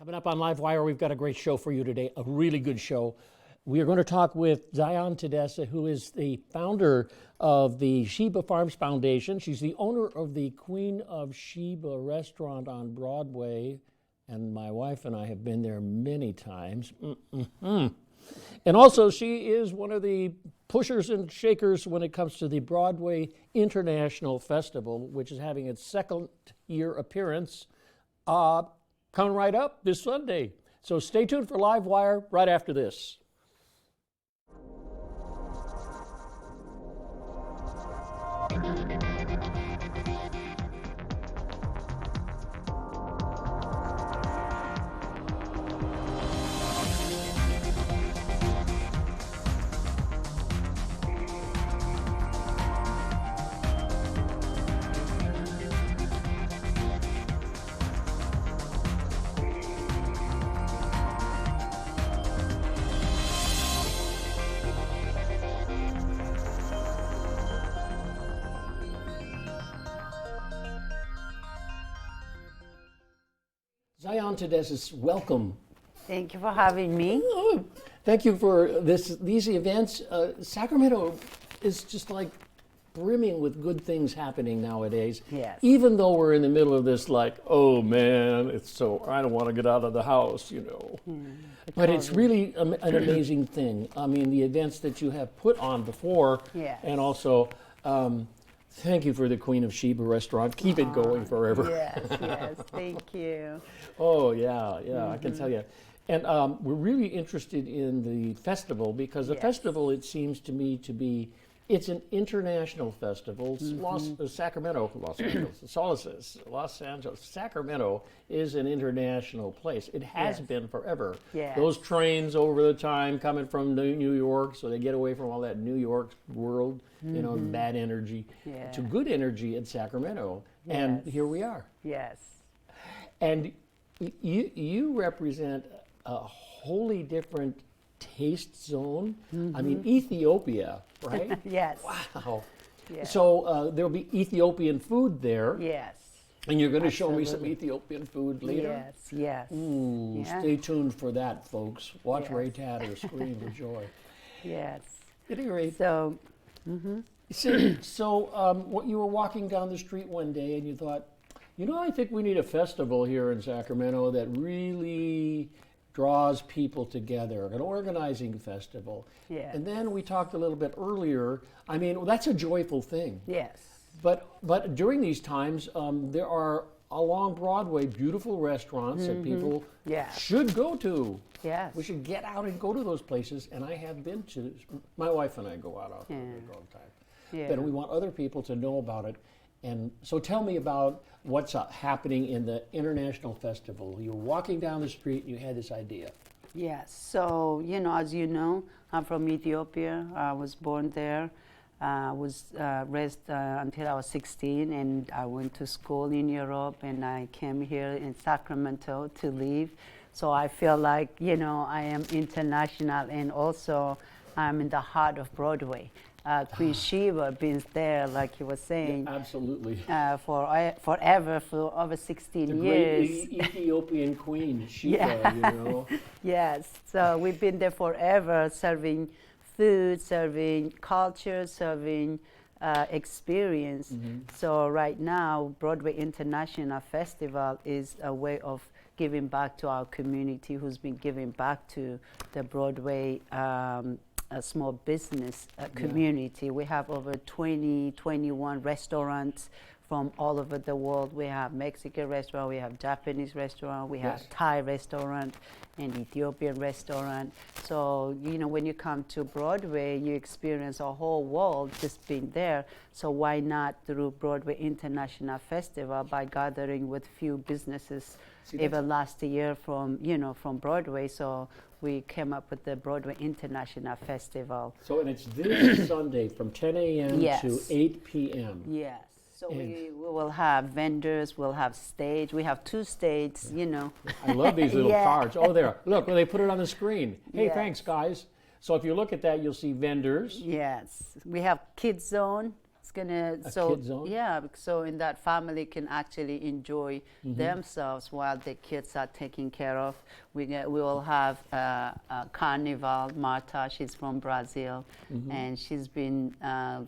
Coming up on LiveWire, we've got a great show for you today, a really good show. We are going to talk with Zion Tedessa, who is the founder of the Sheba Farms Foundation. She's the owner of the Queen of Sheba restaurant on Broadway, and my wife and I have been there many times. And also, she is one of the pushers and shakers when it comes to the Broadway International Festival, which is having its second year appearance coming right up this Sunday. So stay tuned for LiveWire right after this. Zion Tedessa, welcome. Thank you for having me. Thank you for these events. Sacramento is just like brimming with good things happening nowadays. Yes. Even though we're in the middle of this, like, oh man, I don't want to get out of the house, you know. But it's really an amazing thing. I mean, the events that you have put on before, Yes. and also. Thank you for the Queen of Sheba restaurant. Keep it going forever. Yes, thank you. Oh, yeah, I can tell you. And we're really interested in the festival because the festival, it seems to me to be, it's an international festival. Sacramento, Los Angeles, Sacramento is an international place. It has been forever. Yes. Those trains over the time coming from New York, so they get away from all that New York world, you know, bad energy, to good energy in Sacramento. And here we are. Yes. And you represent a wholly different taste zone. I mean, Ethiopia, right? Yes. Wow. Yes. So there'll be Ethiopian food there. Yes. And you're going to show me some Ethiopian food later? Yes. Ooh, stay tuned for that, folks. Watch Ray Tatter scream for joy. Yes. At any rate, So, what you were walking down the street one day and you thought, you know, I think we need a festival here in Sacramento that really draws people together, an organizing festival. Yes. And then we talked a little bit earlier, I mean, well, that's a joyful thing. yes. But during these times, there are along Broadway beautiful restaurants that people should go to. Yes. We should get out and go to those places, and I have been to, my wife and I go out all the time. Yeah. But we want other people to know about it. And so tell me about what's happening in the International Festival. You were walking down the street and you had this idea. Yes. So, you know, as you know, I'm from Ethiopia. I was born there. Was raised until I was 16, and I went to school in Europe, and I came here in Sacramento to live. So I feel like, you know, I am international, and also I'm in the heart of Broadway. Queen Sheba been there, like you were saying. Yeah, absolutely. Forever, for over 16 years. Great Ethiopian queen, Sheba, you know. Yes, so we've been there forever, serving food, serving culture, serving experience. So right now, Broadway International Festival is a way of giving back to our community who's been giving back to the Broadway small business community. We have over 21 restaurants from all over the world. We have Mexican restaurant, we have Japanese restaurant, we have Thai restaurant, and Ethiopian restaurant. So, you know, when you come to Broadway, you experience a whole world just being there. So why not through Broadway International Festival by gathering with few businesses even last year from Broadway. So we came up with the Broadway International Festival. So, and it's this Sunday from 10 a.m. to 8 p.m. Yes. So we will have vendors, we'll have stage. We have 2 stages, you know. I love these little cards. Oh, there. Look, they put it on the screen. Hey, thanks, guys. So if you look at that, you'll see vendors. Yes. We have kids zone. It's gonna kid zone? yeah, so in that family can actually enjoy themselves while the kids are taken care of. We will have Carnival. Marta, she's from Brazil, and she's been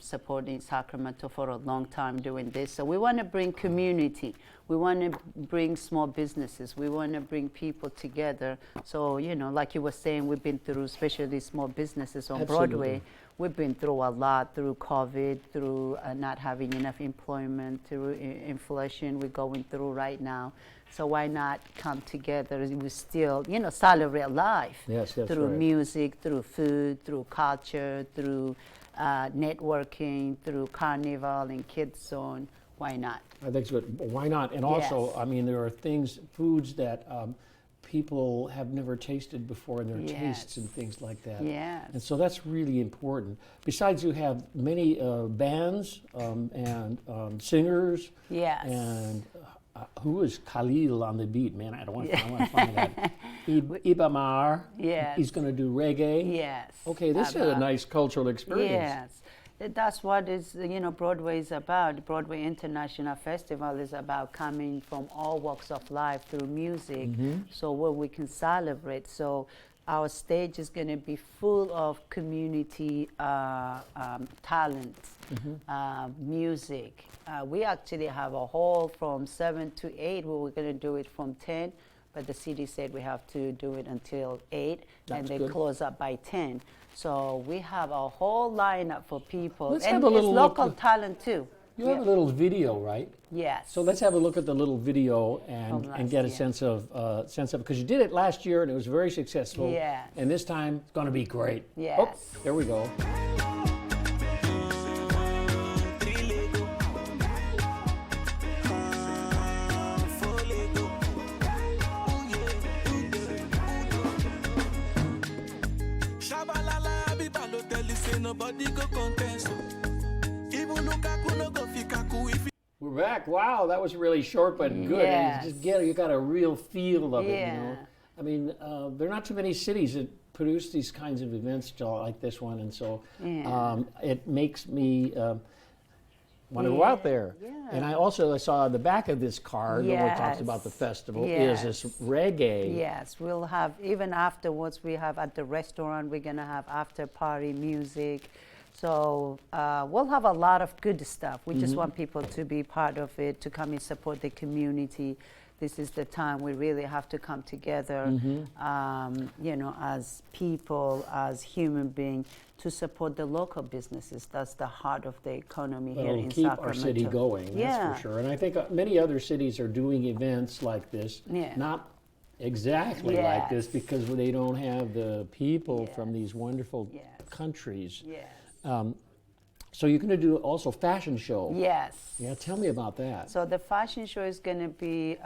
supporting Sacramento for a long time doing this. So we want to bring community. We want to bring small businesses. We want to bring people together. So, you know, like you were saying, we've been through, especially small businesses on Broadway. We've been through a lot, through COVID, through not having enough employment, through inflation we're going through right now. So why not come together? We still, you know, celebrate life. Yes, that's through right. music, through food, through culture, through networking, through carnival and kids zone. Why not? I think it's good. Why not? And also, Yes. I mean, there are foods that people have never tasted before, and their tastes and things like that. Yes. And so that's really important. Besides, you have many bands and singers. Yes. And who is Khalil on the beat, man? I want to find that. Ibamar. Yes. He's going to do reggae. Yes. Okay, this is a nice cultural experience. Yes. That's what is, you know, Broadway is about. Broadway International Festival is about coming from all walks of life through music, so where we can celebrate. So our stage is going to be full of community talent, music. We actually have a hall from 7 to 8, where we're going to do it from 10, but the city said we have to do it until 8, and they close up by 10. So we have a whole lineup for people. Let's and have a it's little local look. talent too. You have a little video, right? Yes. So let's have a look at the little video and get a sense of because you did it last year and it was very successful. Yes. And this time it's going to be great. Yes. Oh, there we go. Nobody go contest. Even Lukaku no go fikaku if We're back. Wow, that was really short but good. Yes. And you got a real feel of it. You Yeah. know, I mean, there are not too many cities that produce these kinds of events like this one, and so it makes me want to go out there. Yeah. And I saw on the back of this card when it talks about the festival is this reggae. Yes, we'll have, even afterwards, we have at the restaurant, we're going to have after party music. So we'll have a lot of good stuff. We just want people to be part of it, to come and support the community. This is the time we really have to come together, you know, as people, as human beings, to support the local businesses. That's the heart of the economy here in Keep Sacramento. our city going, that's for sure. And I think many other cities are doing events like this, not exactly like this, because they don't have the people from these wonderful countries. Yes. So you're going to do also fashion show. Yes. Yeah, tell me about that. So the fashion show is going to be,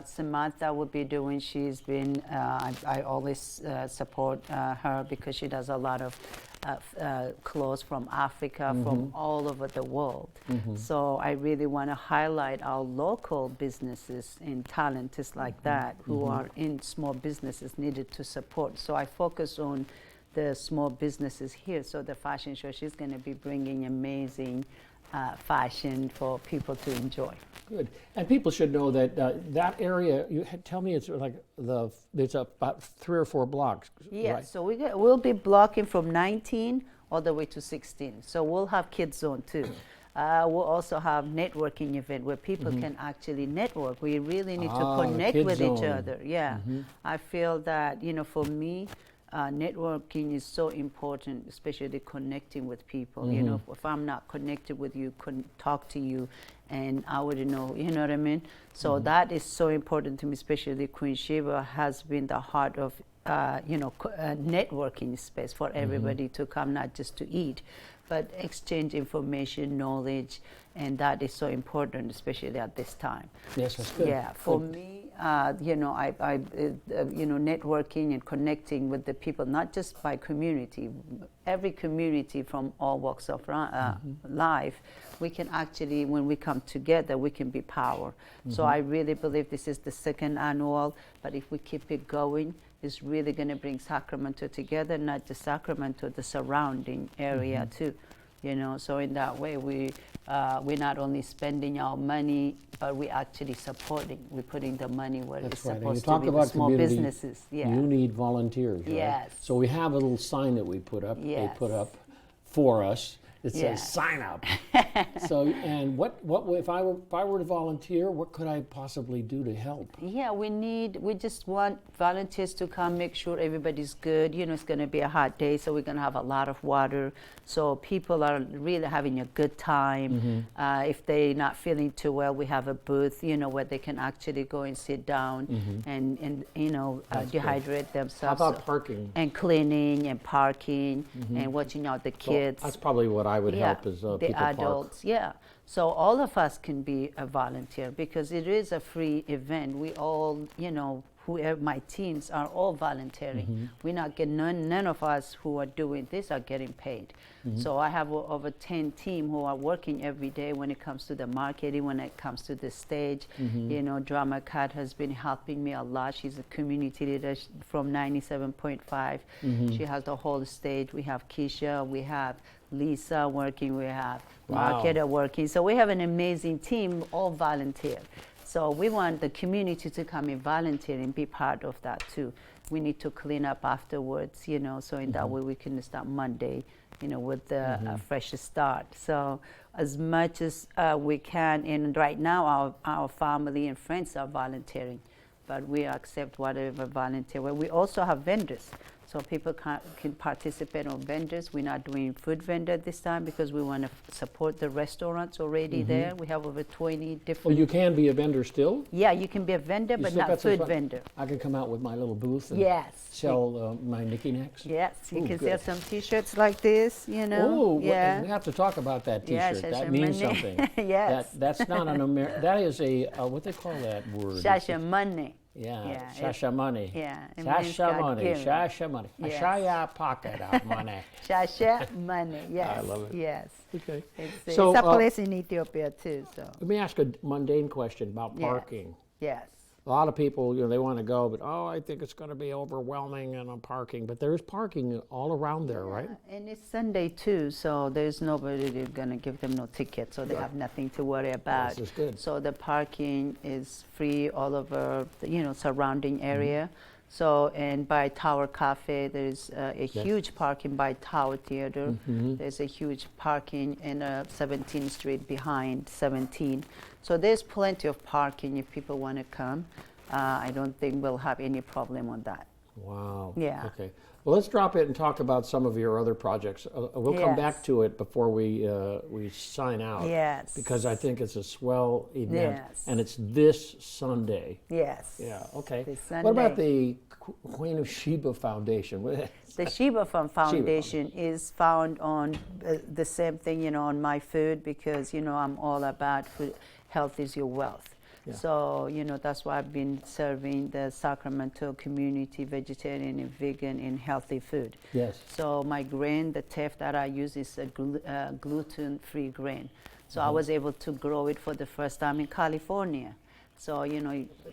Samantha will be doing. She's been, I always support her because she does a lot of clothes from Africa, from all over the world. So I really want to highlight our local businesses and talents like that who are in small businesses needed to support. So I focus on the small businesses here. So the fashion show, she's going to be bringing amazing fashion for people to enjoy. Good. And people should know that that area, tell me it's like it's about 3 or 4 blocks. Yes, right? so we'll be blocking from 19 all the way to 16. So we'll have kids zone too. We'll also have networking event where people can actually network. We really need to connect with each other. Yeah, I feel that, you know, for me, networking is so important, especially connecting with people. You know, if I'm not connected with you, couldn't talk to you, and I wouldn't know, you know what I mean? So that is so important to me, especially Queen Sheba has been the heart of, you know, networking space for everybody to come, not just to eat, but exchange information, knowledge, and that is so important, especially at this time. Yes, that's good. Yeah, for me, you know, you know, networking and connecting with the people, not just by community, every community from all walks of life, we can actually, when we come together, we can be power. So I really believe this is the 2nd annual, but if we keep it going, it's really going to bring Sacramento together, not just Sacramento, the surrounding area too. So in that way, we're not only spending our money, but we're actually supporting. We're putting the money where it's That's right. And you supposed to talk be, the about small community. businesses. Yeah. You need volunteers, right? Yes. So we have a little sign that we put up. They Yes. put up for us. It says Yes. sign up. So, and what if I were to volunteer, what could I possibly do to help? Yeah, we just want volunteers to come, make sure everybody's good. It's going to be a hot day, so we're going to have a lot of water. So people are really having a good time. If they're not feeling too well, we have a booth, where they can actually go and sit down and dehydrate themselves. How about parking? And cleaning and parking and watching out the kids. That's probably what I would help is the people adults. park. Yeah. So all of us can be a volunteer because it is a free event. We all, whoever my teams are all volunteering. We're not getting none of us who are doing this are getting paid. So I have over 10 team who are working every day when it comes to the marketing, when it comes to the stage. Drama Cat has been helping me a lot. She's a community leader from 97.5. She has the whole stage. We have Keisha, we have Lisa working, we have marketer working. So we have an amazing team, all volunteer. So we want the community to come and volunteer and be part of that too. We need to clean up afterwards, so in that way we can start Monday, with a fresh start. So as much as we can, and right now our family and friends are volunteering, but we accept whatever volunteer. Well, we also have vendors. So people can participate on vendors. We're not doing food vendor this time because we want to support the restaurants already there. We have over 20 different. Well, you can be a vendor still? Yeah, you can be a vendor, but not food vendor. I can come out with my little booth and sell my Nicky Necks? Yes, you Ooh, can good. sell some T-shirts like this, Oh, Yeah. we have to talk about that T-shirt. That means something. Yes. That's not an American. That is a what they call that word? Shasha money. Yeah, Shasha money. Yeah, it means Shasha God money. given. Shasha money. Yes. Shaya pocket of money. Shasha money. Yes. I love it. Yes. Okay. It's So, a place in Ethiopia too. So Let me ask a mundane question about Yes. parking. yes. A lot of people, they want to go, but I think it's going to be overwhelming and I'm parking. But there's parking all around there, right? And it's Sunday too, so there's nobody that's gonna give them no ticket, so they have nothing to worry about. This is good. So the parking is free all over the surrounding area. So, and by Tower Cafe, there's a huge parking by Tower Theater. There's a huge parking in 17th Street behind 17. So there's plenty of parking if people want to come. I don't think we'll have any problem on that. Wow. Yeah. Okay. Well, let's drop it and talk about some of your other projects. We'll come back Yes. to it before we sign out. Yes. Because I think it's a swell event, Yes. and it's this Sunday. Yes. Yeah. Okay. This What about Sunday. the Queen of Sheba Foundation? The Sheba Foundation is found on the same thing, on my food because, I'm all about food. Health is your wealth. Yeah. So, that's why I've been serving the Sacramento community vegetarian and vegan and healthy food. Yes. So my grain, the teff that I use is a gluten-free grain. So I was able to grow it for the first time in California. So,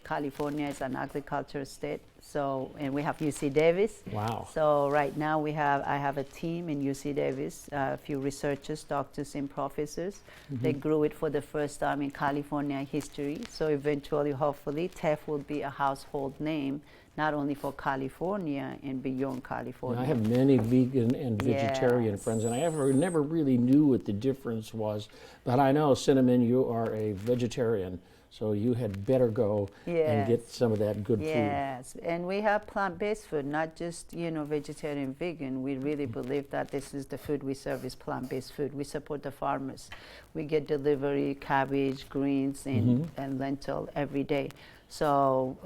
California is an agricultural state. So, and we have UC Davis. Wow. So right now I have a team in UC Davis, a few researchers, doctors, and professors. They grew it for the first time in California history. So eventually, hopefully, teff will be a household name, not only for California and beyond California. I have many vegan and vegetarian Yes. friends, and I never really knew what the difference was. But I know, Cinnamon, you are a vegetarian. So you had better go and get some of that good food. Yes, and we have plant-based food, not just vegetarian, vegan. We really believe that this is the food we serve is plant-based food. We support the farmers. We get delivery, cabbage, greens, and lentil every day. So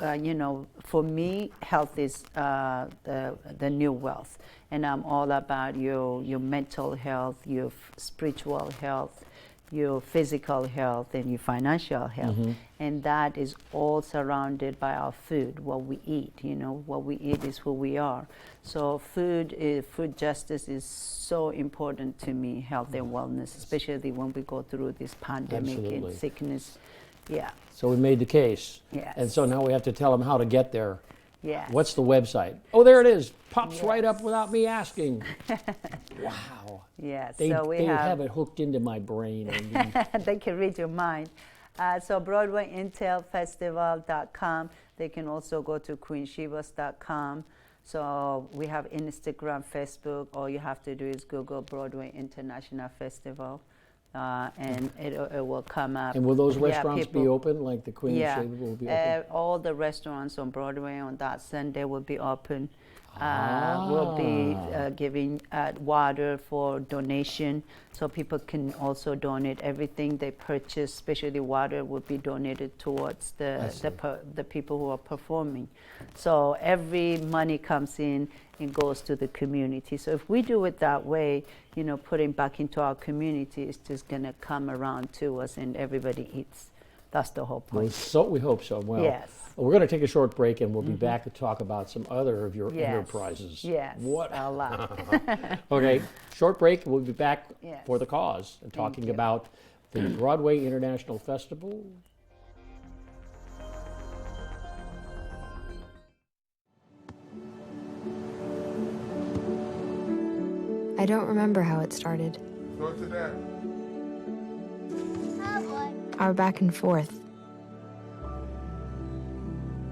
for me, health is the new wealth, and I'm all about your mental health, your spiritual health, your physical health, and your financial health. And that is all surrounded by our food, what we eat. What we eat is who we are. So food justice is so important to me, health and wellness, especially when we go through this pandemic Absolutely. and sickness. Yeah. So we made the case. Yes. And so now we have to tell them how to get there. Yes. What's the website? Oh, there it is. Pops right up without me asking. Wow. Yes. They, So we they have. have it hooked into my brain. They can read your mind. So BroadwayIntelFestival.com. They can also go to QueenShebas.com. So we have Instagram, Facebook. All you have to do is Google Broadway International Festival, and it will come up. And will those Yeah, restaurants be people- open? Like the Queen of Sheba will be open? all the restaurants on Broadway on that Sunday will be open. We'll be giving water for donation, so people can also donate everything they purchase, especially water, will be donated towards the people who are performing. So every money comes in and goes to the community. So if we do it that way, you know, putting back into our community, it's just gonna come around to us and everybody eats. That's the whole Well, point. so we hope so. Well, Yes. we're going to take a short break, and we'll be back to talk about some other of your Yes. enterprises. Yes, What? a lot. Okay, short break. We'll be back Yes. for the cause and talking you. about the Broadway International Festival. I don't remember how it started. Go to that. Our back and forth.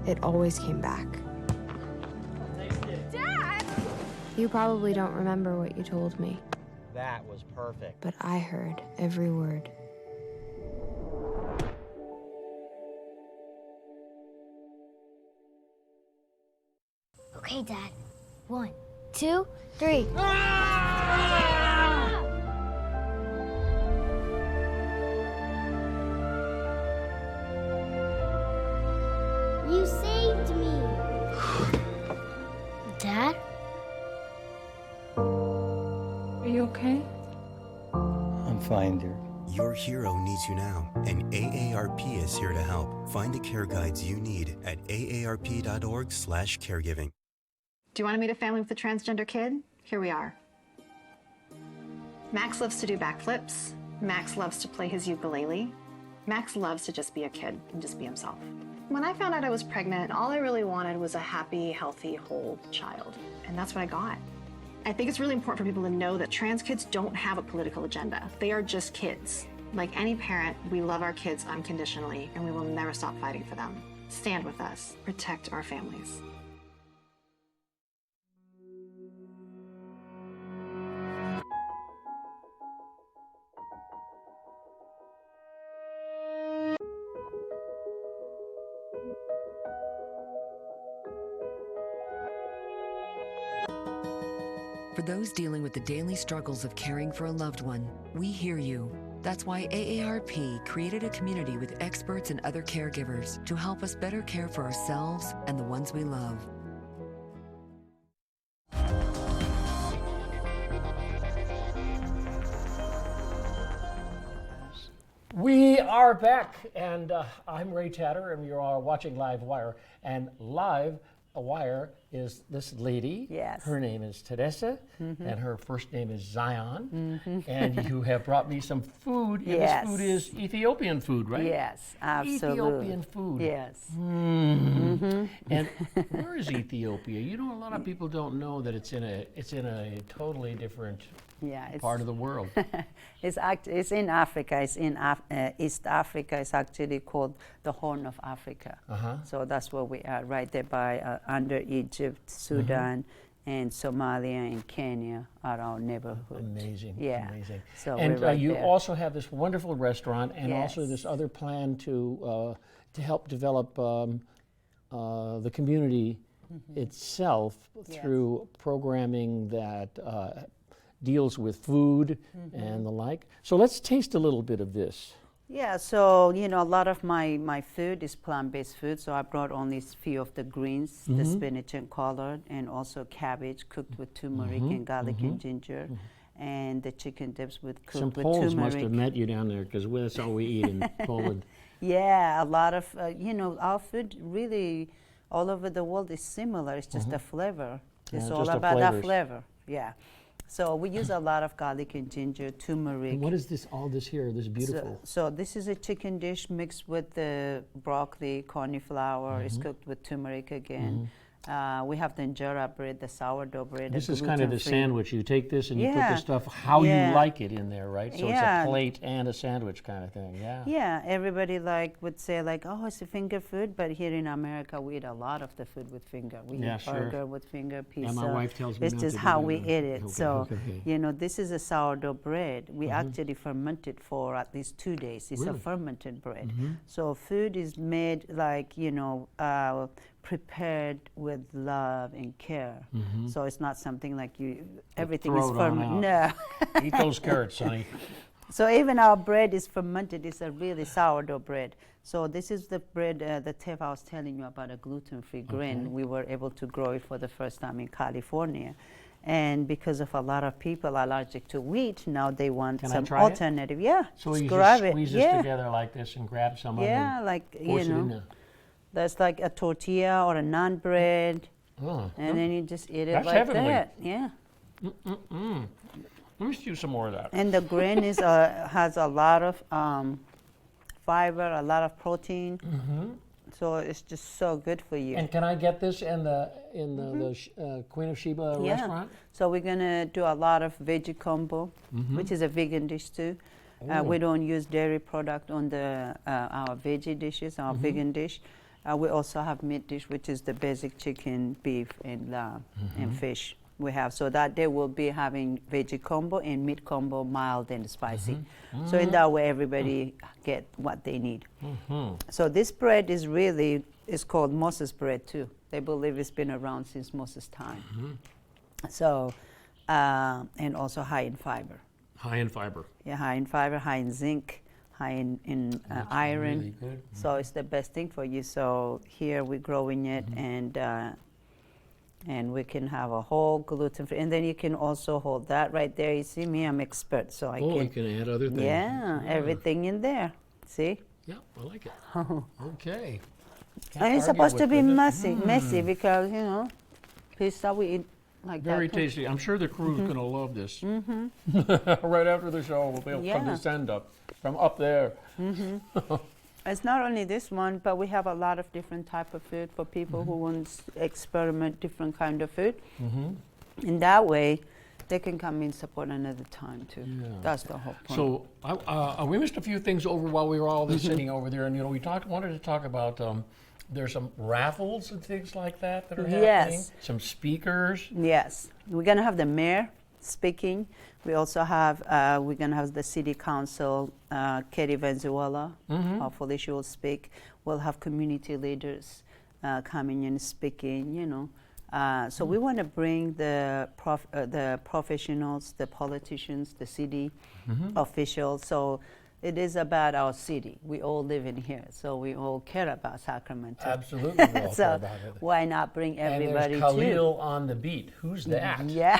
It always came back. Dad! You probably don't remember what you told me, That was perfect. but I heard every word. Okay, Dad. 1, 2, 3. You saved me. Dad? Are you okay? I'm fine, dear. Your hero needs you now, and AARP is here to help. Find the care guides you need at aarp.org/caregiving. Do you want to meet a family with a transgender kid? Here we are. Max loves to do backflips. Max loves to play his ukulele. Max loves to just be a kid and just be himself. When I found out I was pregnant, all I really wanted was a happy, healthy, whole child. And that's what I got. I think it's really important for people to know that trans kids don't have a political agenda. They are just kids. Like any parent, we love our kids unconditionally, and we will never stop fighting for them. Stand with us. Protect our families. For those dealing with the daily struggles of caring for a loved one, we hear you. That's why AARP created a community with experts and other caregivers to help us better care for ourselves and the ones we love. We are back, and I'm Ray Tatter, and you are watching LiveWire. And LiveWire is this lady. Yes. Her name is Teresa, and her first name is Zion. And you have brought me some food, and Yes. this food is Ethiopian food, right? Yes, absolutely. Ethiopian food. Yes. And where is Ethiopia? You know, a lot of people don't know that it's in a totally different Yeah, it's part of the world. it's in Africa. It's in East Africa. It's actually called the Horn of Africa. So that's where we are, right there by under Egypt, Sudan, and Somalia and Kenya are our neighborhood. Amazing. Yeah. Amazing. So and we're right you there. also have this wonderful restaurant, and also Yes. this other plan to help develop the community itself through programming that deals with food and the like. So let's taste a little bit of this. Yeah, so you know, a lot of my food is plant-based food. So I brought only a few of the greens, the spinach and collard, and also cabbage cooked with turmeric and garlic and ginger, and the chicken dips with Some cooked with Poles must have turmeric. met you down there, because that's all we eat in Poland. Yeah, a lot of you know, our food really all over the world is similar. It's just the flavor. It's Yeah, all just the about that flavors. flavor. Yeah. So we use a lot of garlic and ginger, turmeric. And what is this? All this here? This beautiful. So this is a chicken dish mixed with the broccoli, cauliflower. It's cooked with turmeric again. We have the injera bread, the sourdough bread. This the is kind of the gluten-free. sandwich. You take this and you put Yeah. the stuff how Yeah. you like it in there, right? So Yeah. it's a plate and a sandwich kind of thing. Yeah. Yeah, everybody would say oh, it's a finger food, but here in America we eat a lot of the food with finger. We Yeah, eat sure. burger with finger, pizza. my wife tells me it's not just to do how that. we eat it. Okay, So okay. this is a sourdough bread. We actually ferment it for at least 2 days. It's a Really? fermented bread. So food is made prepared with love and care. So it's not something like everything throw is it on fermented. No. Eat those carrots, Sonny. So even our bread is fermented. It's a really sourdough bread. So this is the bread, the teff I was telling you about, a gluten-free grain. We were able to grow it for the first time in California. And because of a lot of people allergic to wheat, now they want Can I some try it? alternative. Yeah, So you grab just it. squeeze Yeah. this together like this and grab some of it Yeah, and like, force it in you know, there. that's like a tortilla or a naan bread. Oh, And then you just eat it That's like heavenly. that. Yeah. let me do some more of that. And the grain has a lot of fiber, a lot of protein. So it's just so good for you. And can I get this in the Queen of Sheba restaurant? So we're gonna do a lot of veggie combo, which is a vegan dish too. We don't use dairy product on our veggie dishes, our vegan dish. We also have meat dish, which is the basic chicken, beef, and lamb, and fish. We have so that they will be having veggie combo and meat combo, mild and spicy. So in that way, everybody get what they need. So this bread is called Moses bread too. They believe it's been around since Moses' time. So and also high in fiber. High in fiber. Yeah, high in fiber, high in zinc, high in iron. Really good. So it's the best thing for you. So here we're growing it, and we can have a whole gluten-free. And then you can also hold that right there. You see me, I'm expert, so I You can. can add other things. Yeah, everything in there. See? Yeah, I like it. Okay. And it's argue supposed to with be it. messy because, pizza we eat like Very that. too. tasty. I'm sure the crew's going to love this. Right after the show, we'll be able to come Yeah. to send up from up there. It's not only this one, but we have a lot of different type of food for people who want to experiment different kind of food. In that way, they can come in support another time too. Yeah. That's the whole point. So we missed a few things over while we were all this sitting over there, and we wanted to talk about. There's some raffles and things like that are happening. Yes. Some speakers. Yes, we're gonna have the mayor speaking. We also have we're gonna have the city council, Katie Venezuela. Hopefully she will speak. We'll have community leaders coming and speaking. So we want to bring the professionals, the politicians, the city officials. So it is about our city. We all live in here, so we all care about Sacramento. Absolutely, we all So care about it. why not bring everybody And there's too? Khalil on the beat. Who's that? Yeah,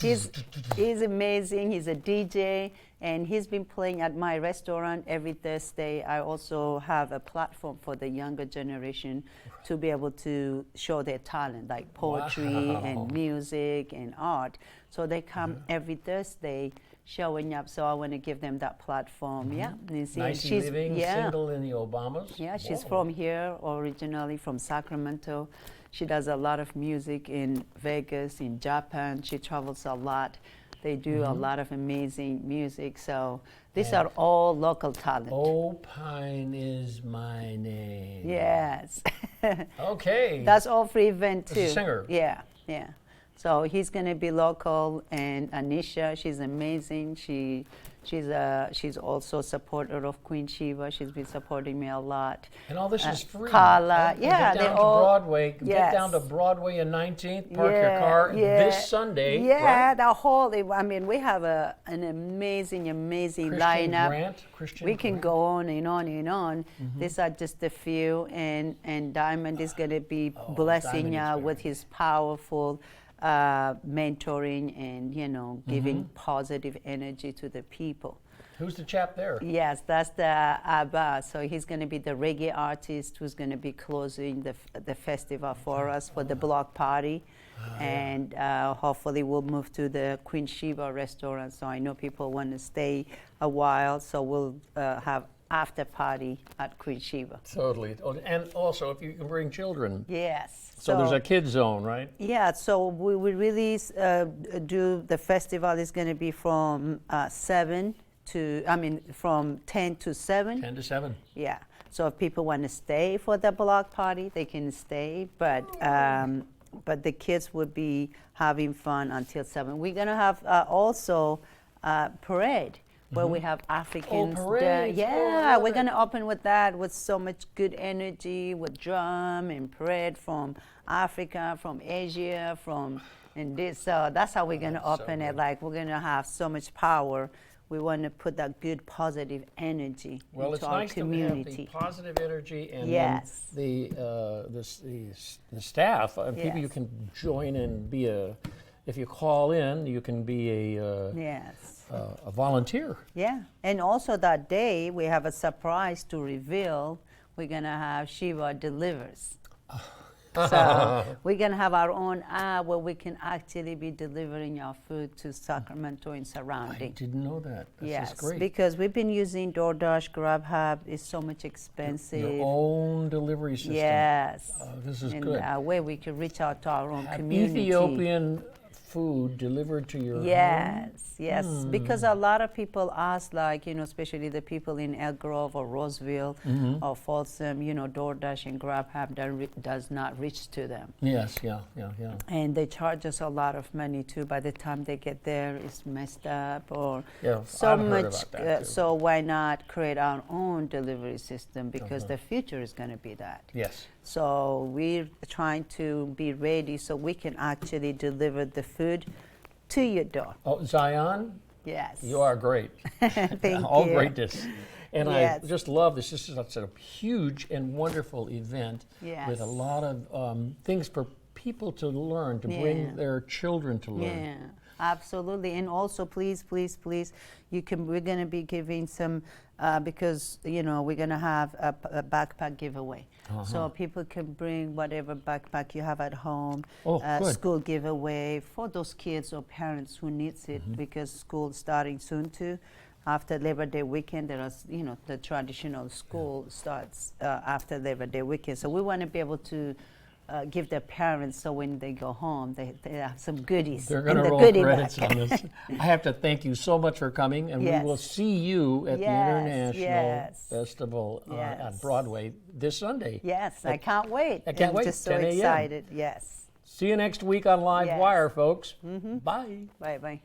he's amazing. He's a DJ, and he's been playing at my restaurant every Thursday. I also have a platform for the younger generation to be able to show their talent, like poetry and music and art. So they come every Thursday showing up. So I want to give them that platform. Yeah, you see, Nicely Living, single in the Obamas. yeah, she's Whoa. from here, originally from Sacramento. She does a lot of music in Vegas, in Japan. She travels a lot. They do a lot of amazing music. So these are all local talent. Opine is my name. Yes. Okay. That's all free event too. As a singer. Yeah, yeah. So he's gonna be local, and Anisha, she's amazing. She's also a supporter of Queen Sheba. She's been supporting me a lot. And all this is free. Carla, And yeah, get they down to all- Broadway. Get yes. down to Broadway and 19th. Park your car this Sunday. Yeah, right? the whole. I mean, we have an amazing Christian lineup. Grant. Christian We can Grant. go on and on and on. These are just a few, and Diamond is going to be blessing Diamond is with his powerful mentoring and giving positive energy to the people. Who's the chap there? Yes, that's the Abba. So he's going to be the reggae artist who's going to be closing the festival for us for the block party. And hopefully we'll move to the Queen Sheba restaurant. So I know people want to stay a while. So we'll have after party at Queen Sheba. Totally. Oh, and also, if you can bring children. Yes. So there's a kids zone, right? Yeah, so we really do, the festival is going to be from from 10 to 7. 10 to 7. Yeah. So if people want to stay for the block party, they can stay, but the kids would be having fun until 7. We're going to have also parade where we have Africans. parades. Yeah, Oh, we're going to open with that with so much good energy with drum and parade from Africa, from Asia, so that's how we're going to open it. Like, we're going to have so much power. We want to put that good positive energy Well, into it's our nice community. to have the positive energy and Yes. then the staff, people you Yes. can join and be if you call in, you can be Yes. a volunteer. Yeah. And also that day, we have a surprise to reveal. We're going to have Shiva Delivers. So we're going to have our own app where we can actually be delivering our food to Sacramento and surrounding. I didn't know that. This Yes, is great. because we've been using DoorDash, Grubhub. It's so much expensive. Your own delivery system. Yes. This is and good. a way we can reach out to our own Have community. Ethiopian food delivered to your home? Yes, because a lot of people ask, like, especially the people in Elk Grove or Roseville or Folsom, DoorDash and Grubhub does not reach to them. Yes, yeah. And they charge us a lot of money too. By the time they get there, it's messed up or Yeah, so I've heard much. about that, too. So why not create our own delivery system? Because the future is going to be that. Yes. So we're trying to be ready so we can actually deliver the food to your door. Oh, Zion, Yes. you are great. Thank All you. greatness. And Yes. I just love this. This is such a huge and wonderful event with a Yes. lot of things for people to learn, to Yeah. bring their children to learn. Yeah, absolutely. And also, please, we're going to be giving some, because, we're going to have a backpack giveaway. So people can bring whatever backpack you have at home, Oh, good. school giveaway for those kids or parents who needs it, because school's starting soon too. After Labor Day weekend, there is, the traditional school starts after Labor Day weekend. So we want to be able to give their parents, so when they go home, they have some goodies. They're in going to the roll goodie credits bag. on this. I have to thank you so much for coming, and Yes. we will see you at the Yes, International yes. Festival on Yes. Broadway this Sunday. Yes, I can't wait. I can't I'm wait, just so 10 a.m. excited. Yes. See you next week on LiveWire, folks. Bye. Bye-bye.